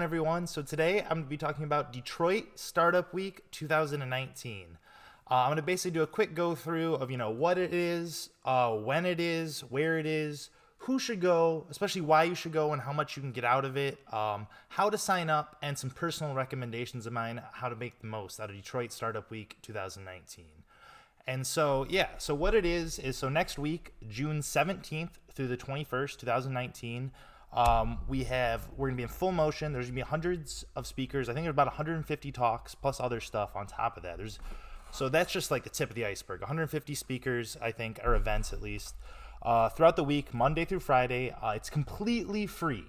everyone. So today I'm going to be talking about Detroit Startup Week 2019. I'm going to basically do a quick go through of what it is, when it is, where it is, who should go, especially why you should go and how much you can get out of it, how to sign up, and some personal recommendations of mine how to make the most out of Detroit Startup Week 2019. And so what it is so next week, June 17th through the 21st, 2019, we're going to be in full motion. There's going to be hundreds of speakers. I think there's about 150 talks plus other stuff on top of that. So that's just like the tip of the iceberg. 150 speakers, I think, or events at least, throughout the week, Monday through Friday. It's completely free,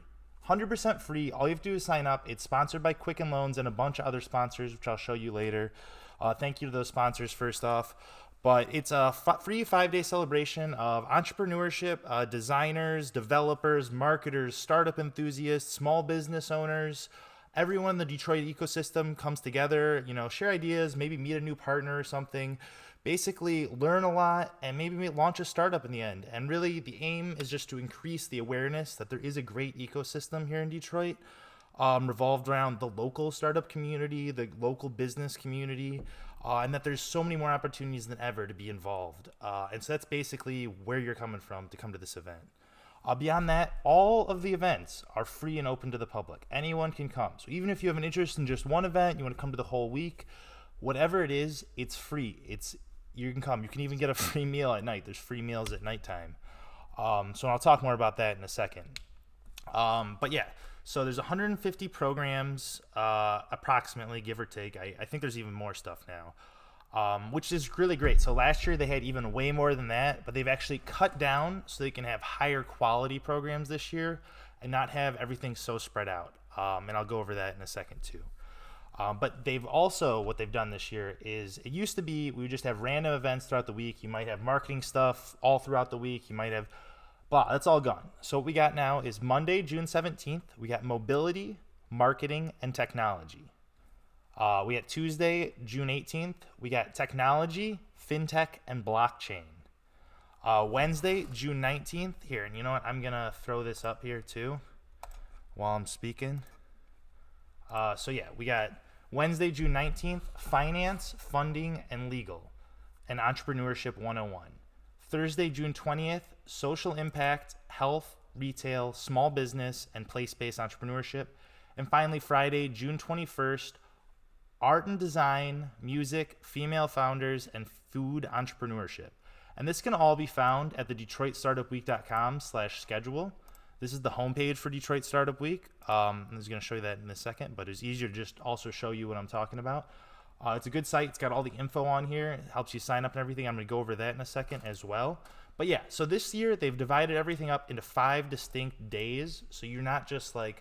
100% free. All you have to do is sign up. It's sponsored by Quicken Loans and a bunch of other sponsors, which I'll show you later. Thank you to those sponsors first off. But it's a free 5-day celebration of entrepreneurship, designers, developers, marketers, startup enthusiasts, small business owners. Everyone in the Detroit ecosystem comes together, share ideas, maybe meet a new partner or something, basically learn a lot, and maybe launch a startup in the end. And really, the aim is just to increase the awareness that there is a great ecosystem here in Detroit, revolved around the local startup community, the local business community, and that there's so many more opportunities than ever to be involved. And so that's basically where you're coming from to come to this event. Beyond that, all of the events are free and open to the public. Anyone can come. So even if you have an interest in just one event, you want to come to the whole week, whatever it is, it's free. You can come. You can even get a free meal at night. There's free meals at nighttime. So I'll talk more about that in a second. So there's 150 programs, approximately, give or take. I think there's even more stuff now, which is really great. So last year they had even way more than that, but they've actually cut down so they can have higher quality programs this year and not have everything so spread out. And I'll go over that in a second too. But what they've done this year is, it used to be we would just have random events throughout the week. You might have marketing stuff all throughout the week. You might have blah, that's all gone. So what we got now is Monday, June 17th, we got mobility, marketing, and technology. We got Tuesday, June 18th, we got technology, fintech, and blockchain. Wednesday, June 19th, here, and you know what, I'm going to throw this up here too while I'm speaking. We got Wednesday, June 19th, finance, funding, and legal, and entrepreneurship 101. Thursday, June 20th, social impact, health, retail, small business, and place-based entrepreneurship. And finally, Friday, June 21st, art and design, music, female founders, and food entrepreneurship. And this can all be found at the DetroitStartupWeek.com/schedule. This is the homepage for Detroit Startup Week. I'm just going to show you that in a second, but it's easier to just also show you what I'm talking about. It's a good site. It's got all the info on here. It helps you sign up and everything. I'm going to go over that in a second as well. But yeah, so this year they've divided everything up into 5 distinct days. So you're not just you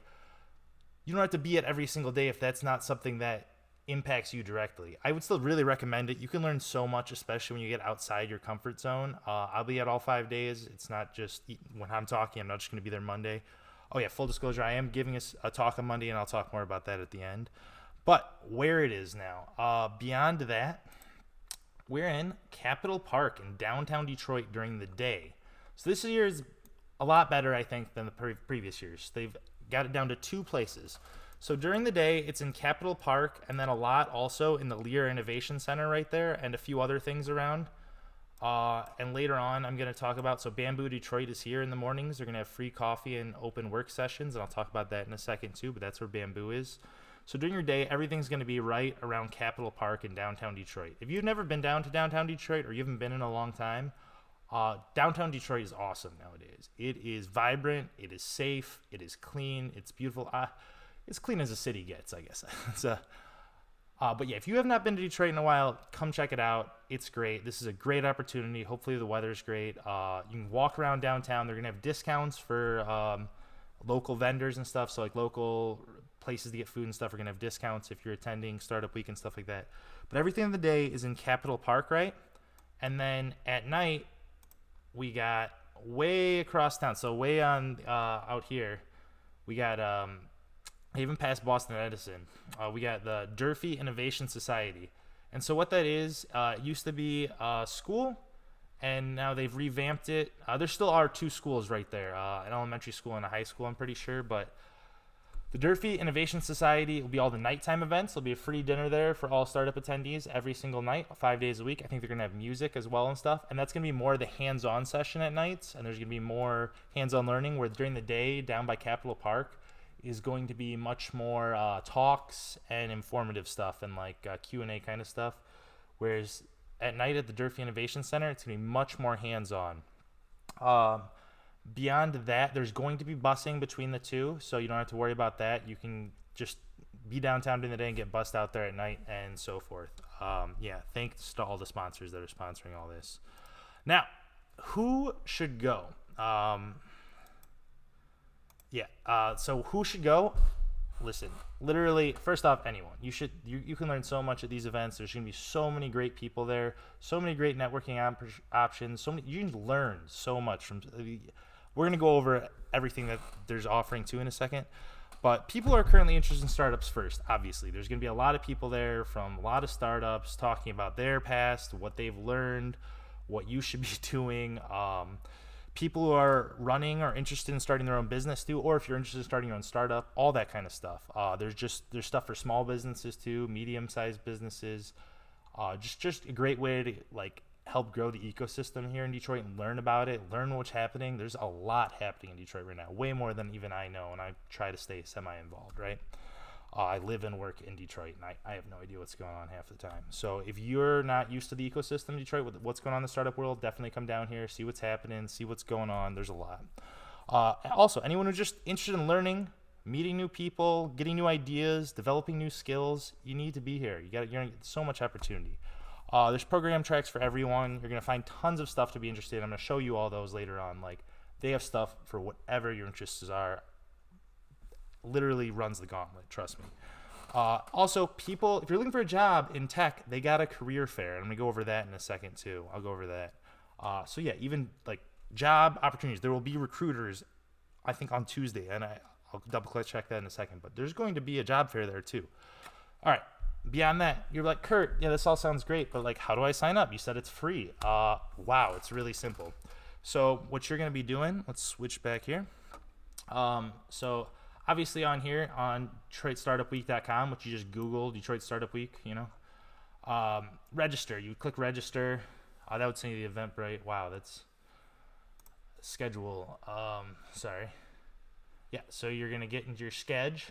don't have to be at every single day if that's not something that impacts you directly. I would still really recommend it. You can learn so much, especially when you get outside your comfort zone. I'll be at all 5 days. It's not just when I'm talking, I'm not just going to be there Monday. Oh yeah, full disclosure, I am giving us a talk on Monday, and I'll talk more about that at the end. But where it is now, beyond that, we're in Capitol Park in downtown Detroit during the day. So this year is a lot better, I think, than the previous years. They've got it down to 2 places. So during the day, it's in Capitol Park, and then a lot also in the Lear Innovation Center right there, and a few other things around. And later on, I'm going to talk about, so Bamboo Detroit is here in the mornings. They're going to have free coffee and open work sessions, and I'll talk about that in a second too, but that's where Bamboo is. So during your day, everything's going to be right around Capitol Park in downtown Detroit. If you've never been down to downtown Detroit, or you haven't been in a long time, downtown Detroit is awesome nowadays. It is vibrant, it is safe, it is clean, it's beautiful. It's clean as a city gets, I guess. But yeah, if you have not been to Detroit in a while, come check it out. It's great. This is a great opportunity. Hopefully the weather's great. You can walk around downtown. They're going to have discounts for local vendors and stuff. So like local places to get food and stuff are going to have discounts if you're attending Startup Week and stuff like that. But everything in the day is in Capitol Park, right? And then at night, we got way across town. So way on out here, we got even past Boston Edison, we got the Durfee Innovation Society. And so what that is, it used to be a school, and now they've revamped it. There still are 2 schools right there, an elementary school and a high school, I'm pretty sure, but The Durfee Innovation Society will be all the nighttime events. There'll be a free dinner there for all startup attendees every single night, 5 days a week. I think they're going to have music as well and stuff. And that's going to be more the hands-on session at nights. And there's going to be more hands-on learning, where during the day down by Capitol Park is going to be much more talks and informative stuff and like Q&A kind of stuff. Whereas at night at the Durfee Innovation Center, it's going to be much more hands-on. Beyond that, there's going to be busing between the two, so you don't have to worry about that. You can just be downtown during the day and get bussed out there at night and so forth. Yeah, thanks to all the sponsors that are sponsoring all this. Now, who should go? So who should go? Listen, literally, first off, anyone. You can learn so much at these events. There's going to be so many great people there, so many great networking options. You can learn so much from. We're going to go over everything that there's offering too in a second. But people are currently interested in startups first, obviously. There's going to be a lot of people there from a lot of startups talking about their past, what they've learned, what you should be doing. People who are running or interested in starting their own business too, or if you're interested in starting your own startup, all that kind of stuff. There's stuff for small businesses too, medium-sized businesses. Just a great way to like help grow the ecosystem here in Detroit and learn about it, learn what's happening. There's a lot happening in Detroit right now, way more than even I know, and I try to stay semi-involved, right? I live and work in Detroit, and I have no idea what's going on half the time. So if you're not used to the ecosystem in Detroit, with what's going on in the startup world, definitely come down here, see what's happening, see what's going on. There's a lot. Also, anyone who's just interested in learning, meeting new people, getting new ideas, developing new skills, you need to be here. You're going to get so much opportunity. There's program tracks for everyone. You're going to find tons of stuff to be interested in. I'm going to show you all those later on. Like, they have stuff for whatever your interests are. Literally runs the gauntlet, trust me. Also, people, if you're looking for a job in tech, they got a career fair. I'm going to go over that in a second, too. I'll go over that. So, yeah, even, like, job opportunities. There will be recruiters, I think, on Tuesday, and I'll double-click check that in a second. But there's going to be a job fair there, too. All right. Beyond that, you're like, Kurt, yeah, this all sounds great, but like, how do I sign up? You said it's free. Wow, it's really simple. So what you're going to be doing, let's switch back here. So obviously on here on DetroitStartupWeek.com, which you just Google Detroit Startup Week, register. You click register. That would send you the Eventbrite. Wow, that's schedule. Sorry. Yeah, so you're going to get into your Schedge,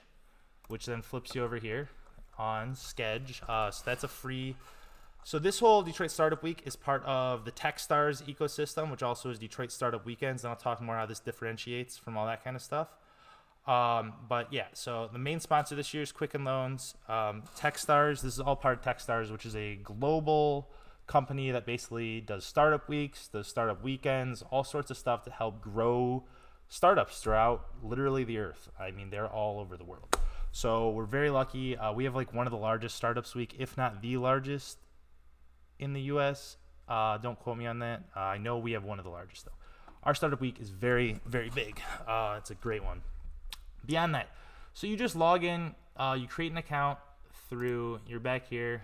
which then flips you over here on Schedge. So that's a free. So this whole Detroit Startup Week is part of the Techstars ecosystem, which also is Detroit Startup Weekends, and I'll talk more how this differentiates from all that kind of stuff. But yeah, so the main sponsor this year is Quicken Loans. Techstars, this is all part of Techstars, which is a global company that basically does startup weeks, does startup weekends, all sorts of stuff to help grow startups throughout literally the earth. I mean, they're all over the world. So we're very lucky. We have like one of the largest startups week, if not the largest in the U.S. Don't quote me on that. I know we have one of the largest though. Our startup week is very, very big. It's a great one. Beyond that, so you just log in, you create an account through, you're back here.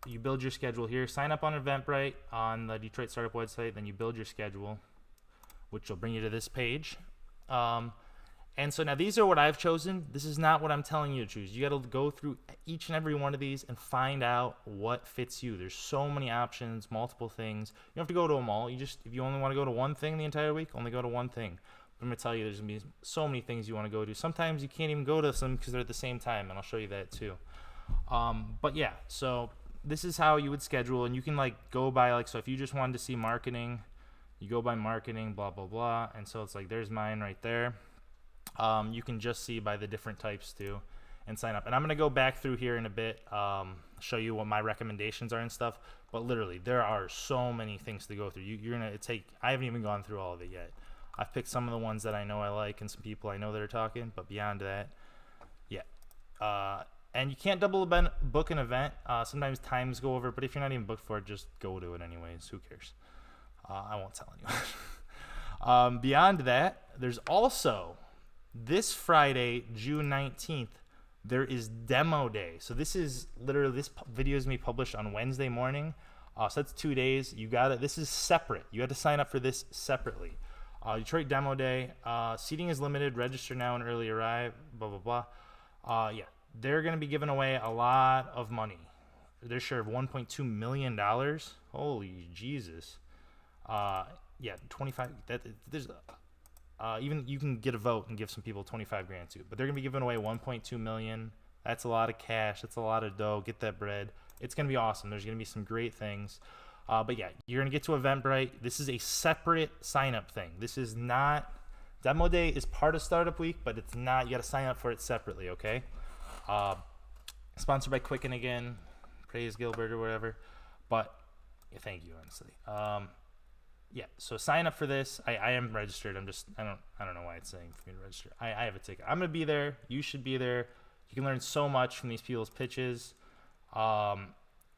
You build your schedule here. Sign up on Eventbrite on the Detroit Startup website. Then you build your schedule, which will bring you to this page. And so now these are what I've chosen. This is not what I'm telling you to choose. You got to go through each and every one of these and find out what fits you. There's so many options, multiple things. You don't have to go to them all. If you only want to go to one thing the entire week, only go to one thing. But I'm going to tell you there's going to be so many things you want to go to. Sometimes you can't even go to some because they're at the same time, and I'll show you that too. But yeah, so this is how you would schedule, and you can like go by like, so if you just wanted to see marketing, you go by marketing, blah, blah, blah. And so it's like, there's mine right there. You can just see by the different types too and sign up. And I'm going to go back through here in a bit, show you what my recommendations are and stuff. But literally, there are so many things to go through. You're going to take, I haven't even gone through all of it yet. I've picked some of the ones that I know I like and some people I know that are talking. But beyond that, yeah. And you can't double book an event. Sometimes times go over. But if you're not even booked for it, just go to it anyways. Who cares? I won't tell anyone. Beyond that, there's also this Friday, June 19th, there is demo day. So this is literally, this video is going to be published on Wednesday morning. So that's 2 days. You got it. This is separate. You had to sign up for this separately. Detroit Demo Day. Seating is limited. Register now and early arrive. Blah, blah, blah. Yeah, they're going to be giving away a lot of money. Their share of $1.2 million. Holy Jesus. Yeah, 25. There's even you can get a vote and give some people 25 grand too. But they're going to be giving away 1.2 million. That's a lot of cash. That's a lot of dough. Get that bread. It's going to be awesome. There's going to be some great things. But yeah, you're going to get to Eventbrite. This is a separate sign-up thing. This is not... Demo Day is part of Startup Week, but it's not... You got to sign up for it separately, okay? Sponsored by Quicken again. Praise Gilbert or whatever. But yeah, thank you, honestly. Yeah, so sign up for this. I am registered. I don't know why it's saying for me to register. I have a ticket. I'm going to be there. You should be there. You can learn so much from these people's pitches.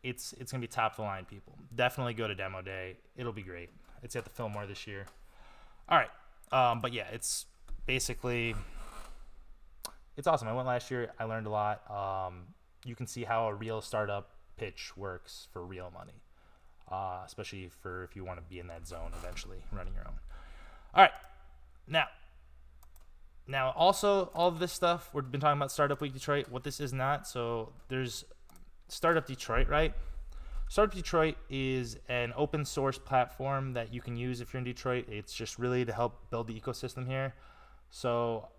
It's going to be top of the line, people. Definitely go to Demo Day. It'll be great. It's at the Fillmore this year. All right. But yeah, it's basically, it's awesome. I went last year. I learned a lot. You can see how a real startup pitch works for real money, especially for if you want to be in that zone eventually, running your own. All right. Now, also, all of this stuff, we've been talking about Startup Week Detroit, what this is not. So there's Startup Detroit, right? Startup Detroit is an open source platform that you can use if you're in Detroit. It's just really to help build the ecosystem here. So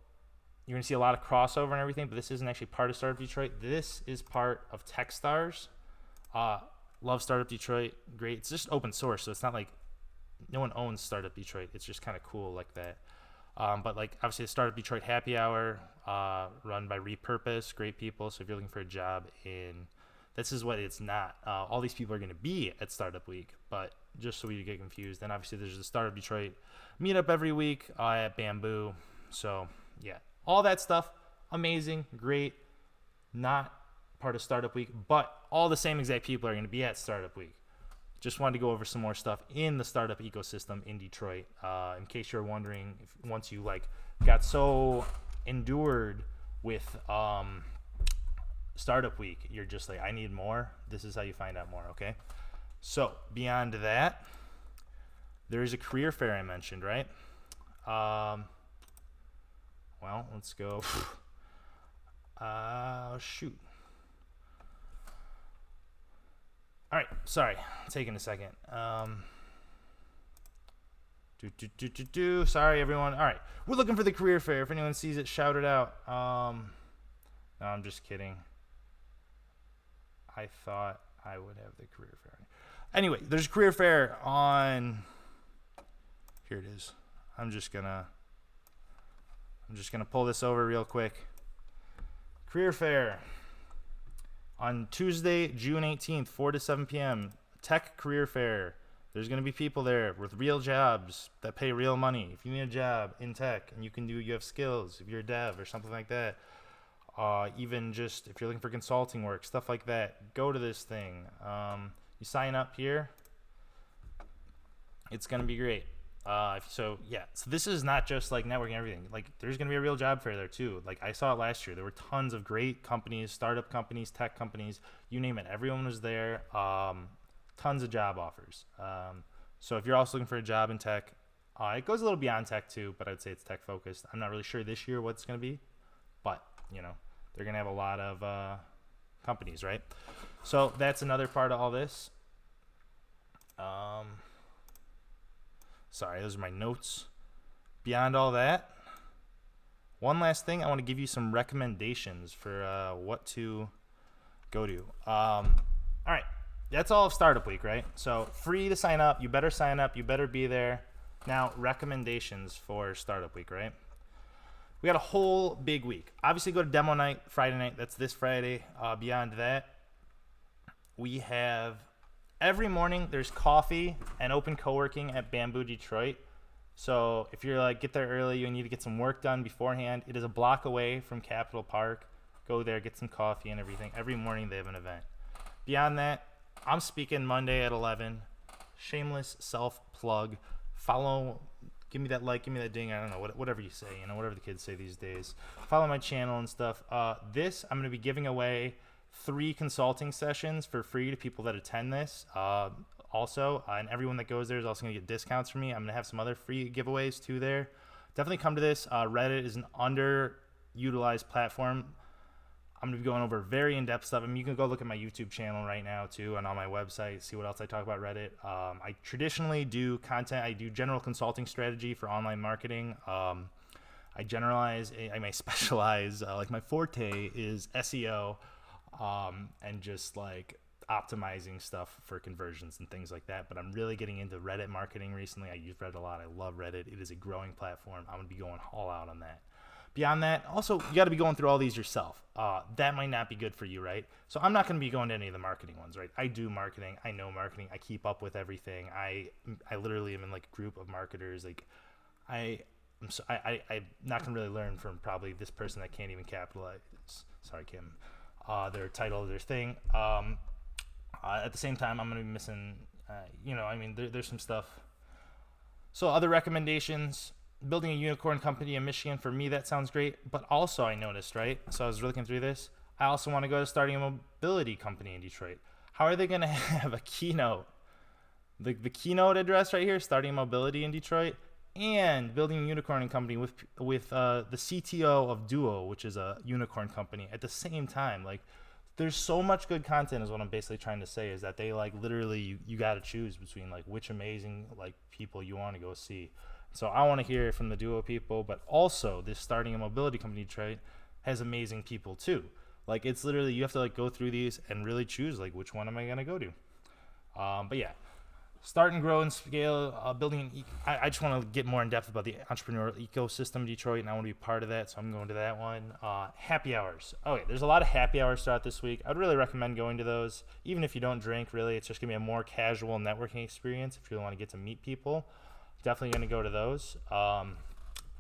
you're going to see a lot of crossover and everything, but this isn't actually part of Startup Detroit. This is part of Techstars. Love Startup Detroit. Great. It's just open source, so it's not like no one owns Startup Detroit. It's just kind of cool like that. But like obviously the Startup Detroit Happy Hour, run by Repurpose, great people. So if you're looking for a job this is what it's not. All these people are going to be at Startup Week, but just so you get confused. Then obviously there's the Startup Detroit meetup every week at Bamboo. So yeah, all that stuff, amazing, great. Not part of Startup Week, but all the same exact people are going to be at Startup Week. Just wanted to go over some more stuff in the startup ecosystem in Detroit. In case you're wondering, if once you got so endured with Startup Week, you're just like, I need more. This is how you find out more, okay? So beyond that, there is a career fair I mentioned, right? Well, let's go. Shoot. All right, sorry, taking a second. Sorry, everyone. All right, we're looking for the career fair. If anyone sees it, shout it out. No, I'm just kidding. I thought I would have the career fair. Anyway, there's a career fair on. Here it is. I'm just gonna pull this over real quick. Career fair. On Tuesday, June 18th, 4 to 7 p.m., Tech Career Fair. There's going to be people there with real jobs that pay real money. If you need a job in tech and you have skills, if you're a dev or something like that, even just if you're looking for consulting work, stuff like that, go to this thing. You sign up here. It's going to be great. So this is not just like networking and everything. Like there's going to be a real job fair there too. Like I saw it last year. There were tons of great companies, startup companies, tech companies, you name it. Everyone was there. Tons of job offers. So if you're also looking for a job in tech, it goes a little beyond tech too, but I'd say it's tech focused. I'm not really sure this year what it's going to be, but they're going to have a lot of companies, right? So that's another part of all this. Sorry, those are my notes. Beyond all that, one last thing, I want to give you some recommendations for what to go to. All right, that's all of Startup Week, right? So free to sign up. You better sign up. You better be there. Now, recommendations for Startup Week, right? We got a whole big week. Obviously, go to demo night, Friday night. That's this Friday. Beyond that, we have... Every morning, there's coffee and open co-working at Bamboo Detroit. So if you're get there early, you need to get some work done beforehand. It is a block away from Capitol Park. Go there, get some coffee and everything. Every morning, they have an event. Beyond that, I'm speaking Monday at 11. Shameless self-plug. Follow, give me that like, give me that ding. I don't know, whatever you say, whatever the kids say these days. Follow my channel and stuff. I'm going to be giving away 3 consulting sessions for free to people that attend this. also. And everyone that goes there is also going to get discounts from me. I'm going to have some other free giveaways too there. Definitely come to this. Reddit is an underutilized platform. I'm going to be going over very in-depth stuff. I mean, you can go look at my YouTube channel right now too, and on my website, see what else I talk about Reddit. I traditionally do content. I do general consulting strategy for online marketing. I generalize, I may specialize, like my forte is SEO, and just like optimizing stuff for conversions and things like that. But I'm really getting into Reddit marketing recently. I use Reddit a lot. I love Reddit. It is a growing platform. I'm going to be going all out on that. Beyond that, also, you got to be going through all these yourself. That might not be good for you, right? So I'm not going to be going to any of the marketing ones, right? I do marketing. I know marketing. I keep up with everything. I literally am in like a group of marketers. Like I'm not going to really learn from probably this person that can't even capitalize. Sorry, Kim. Their title, their thing. At the same time, I'm going to be missing, there's some stuff. So other recommendations. Building a unicorn company in Michigan, for me, that sounds great. But also I noticed, right? So I was looking through this. I also want to go to starting a mobility company in Detroit. How are they going to have a keynote? The keynote address right here, starting mobility in Detroit, and building a unicorn company with the CTO of Duo, which is a unicorn company, at the same time. Like, there's so much good content is what I'm basically trying to say, is that they like literally you got to choose between like which amazing like people you want to go see. So I want to hear from the Duo people, but also this starting a mobility company in Detroit has amazing people too. Like, it's literally, you have to like go through these and really choose like which one am I going to go to. But yeah, start and grow and scale, building. I just want to get more in depth about the entrepreneurial ecosystem in Detroit, and I want to be part of that. So I'm going to that one. Happy hours. Okay, there's a lot of happy hours throughout this week. I'd really recommend going to those. Even if you don't drink, really, it's just going to be a more casual networking experience if you really want to get to meet people. Definitely going to go to those.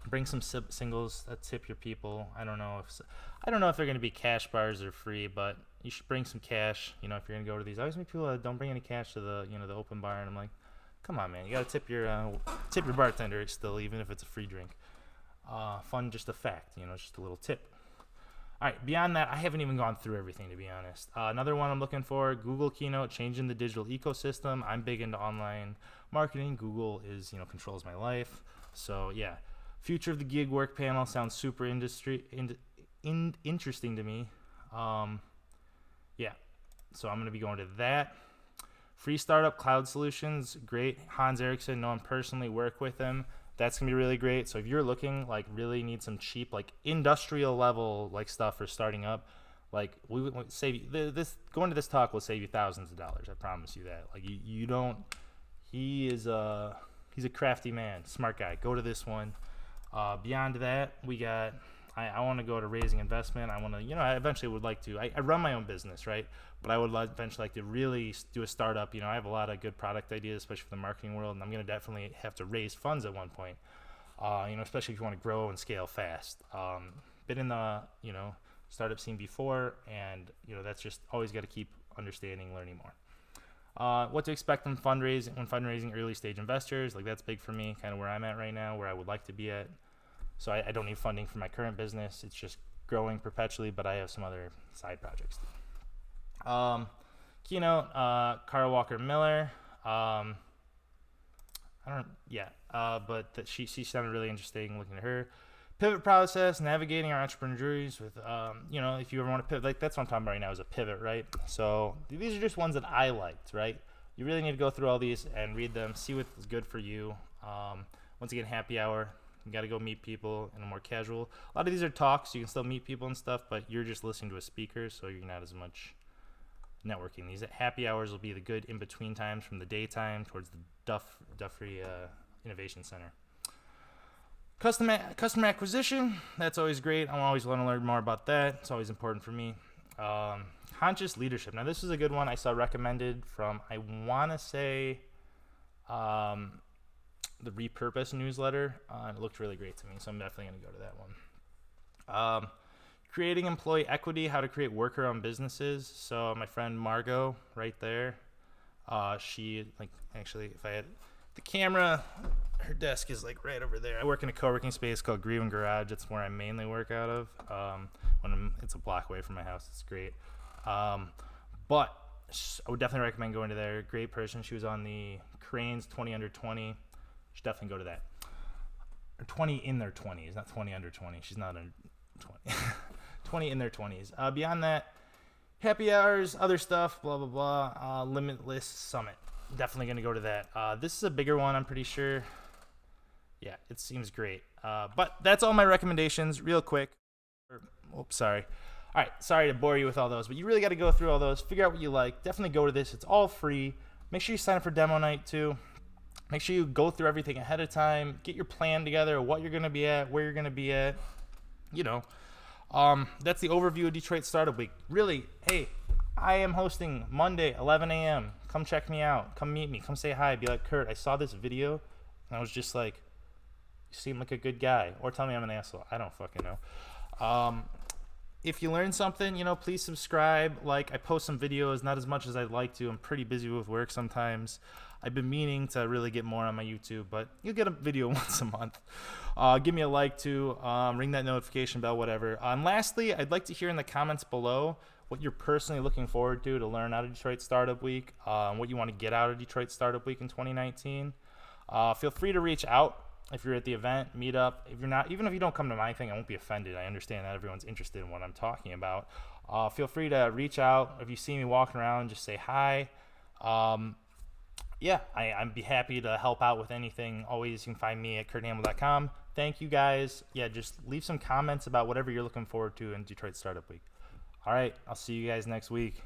Bring some singles that tip your people. I don't know if they're going to be cash bars or free, but you should bring some cash. If you're going to go to these, I always meet people that don't bring any cash to the the open bar, and I'm like, come on, man, you got to tip your bartender still, even if it's a free drink. Fun, just a fact, just a little tip. All right, beyond that, I haven't even gone through everything, to be honest. Another one I'm looking for, Google Keynote, changing the digital ecosystem. I'm big into online marketing. Google is, controls my life. So, yeah. Future of the gig work panel sounds super interesting to me. Yeah. So I'm going to be going to that. Free startup cloud solutions, great. Hans Eriksson, know him personally, work with him. That's going to be really great. So if you're looking, like, really need some cheap, like, industrial level, like, stuff for starting up, like, we would save you, going to this talk will save you thousands of dollars. I promise you that. Like, you don't, he's a crafty man, smart guy. Go to this one. Beyond that, we got, I want to go to raising investment. I want to, I eventually would like to, I run my own business, right? But I would eventually like to really do a startup. I have a lot of good product ideas, especially for the marketing world, and I'm going to definitely have to raise funds at one point, especially if you want to grow and scale fast. Been in the, startup scene before, and, that's just always got to keep understanding, learning more. What to expect from fundraising early stage investors, like that's big for me, kind of where I'm at right now, where I would like to be at. So I don't need funding for my current business. It's just growing perpetually, but I have some other side projects. Keynote, Carl Walker Miller. But she sounded really interesting looking at her. Pivot process, navigating our entrepreneurs with, if you ever want to pivot, like that's what I'm talking about right now is a pivot, right? So these are just ones that I liked, right? You really need to go through all these and read them, see what's good for you. Once again, happy hour. You got to go meet people in a more casual. A lot of these are talks. You can still meet people and stuff, but you're just listening to a speaker, so you're not as much networking. These happy hours will be the good in-between times from the daytime towards the Durfee Innovation Center. Customer acquisition, that's always great. I always want to learn more about that. It's always important for me. Conscious leadership. Now, this is a good one I saw recommended from, I want to say, the Repurpose newsletter. It looked really great to me, so I'm definitely going to go to that one. Creating employee equity, how to create worker-owned businesses. So my friend Margot, right there, she, like, actually, if I had the camera, her desk is like right over there. I work in a co-working space called Grievin Garage. It's where I mainly work out of. It's a block away from my house. It's great. But I would definitely recommend going to there. Great person. She was on the Cranes 20 under 20. You should definitely go to that. Or 20 in their 20s, not 20 under 20. She's not under 20. 20 in their 20s. Beyond that, happy hours, other stuff, blah, blah, blah. Limitless Summit. Definitely going to go to that. This is a bigger one, I'm pretty sure. Yeah, it seems great. But that's all my recommendations real quick. Oops, sorry. All right, sorry to bore you with all those, but you really got to go through all those, figure out what you like. Definitely go to this. It's all free. Make sure you sign up for demo night too. Make sure you go through everything ahead of time. Get your plan together, what you're going to be at, where you're going to be at. You know, that's the overview of Detroit Startup Week. Really, hey, I am hosting Monday, 11 a.m. Come check me out. Come meet me. Come say hi. Be like, Kurt, I saw this video, and I was just like, you seem like a good guy. Or tell me I'm an asshole. I don't fucking know. If you learned something, you know, please subscribe. Like, I post some videos, not as much as I'd like to. I'm pretty busy with work sometimes. I've been meaning to really get more on my YouTube, but you'll get a video once a month. Give me a like too. Ring that notification bell, whatever. And lastly, I'd like to hear in the comments below what you're personally looking forward to learn out of Detroit Startup Week, what you want to get out of Detroit Startup Week in 2019. Feel free to reach out. If you're at the event, meet up. If you're not, even if you don't come to my thing, I won't be offended. I understand that everyone's interested in what I'm talking about. Feel free to reach out. If you see me walking around, just say hi. Yeah, I'd be happy to help out with anything. Always, you can find me at kurthamble.com. Thank you guys. Yeah, just leave some comments about whatever you're looking forward to in Detroit Startup Week. All right, I'll see you guys next week.